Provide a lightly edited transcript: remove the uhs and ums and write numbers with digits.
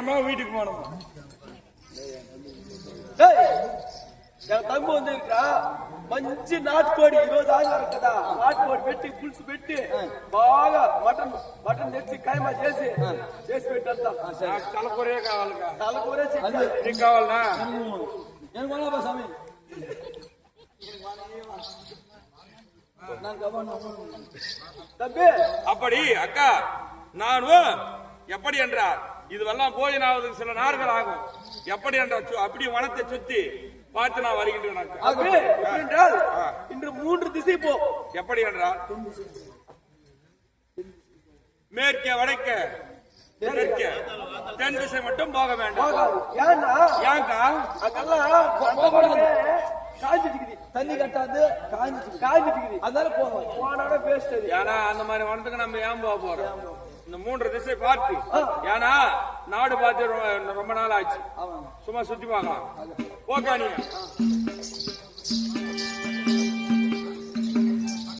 அவசரமா வீட்டுக்கு போனோம். என் தம்பி வந்து இருக்கா மஞ்சு நாட்டுக்கோடி 20,000 இருக்குதா. நாட்டுக்கோடி పెట్టి పులుసు పెట్టి బాగా మటన్ మటన్ తెచ్చి కైమా చేసి పెట్టేస్తా. తలకూరే కావాలిగా. తలకూరే నీకు కావాలనా? నేను కొనాబా స్వామి. தம்பி அப்படி அக்கா நானும் எப்படி என்றார் இதுவெல்லாம் போயினாவதுக்கு சில நாட்கள் ஆகும். எப்படி என்றால் அப்படி வனத்தை சுத்தி பார்த்து நான் வருகின்றேன். இன்று 3 திசை போ. எப்படி என்றால் மேற்கே வடக்க தெற்கே தென் திசை மட்டும் போக வேண்டாம். ஏங்கா அங்கெல்லாம் தண்ணி கட்டாது காஞ்சிட்டு அதனால போனோட பேசுறது. ஏன்னா அந்த மாதிரி வனத்துக்கு நம்ம ஏன் போக போறோம்? இந்த 3 திசை பார்த்து ஏன்னா நாடு பார்த்து ரொம்ப நாள் ஆச்சு. சும்மா சுத்தி பார்க்கலாம். போக்கா நீங்க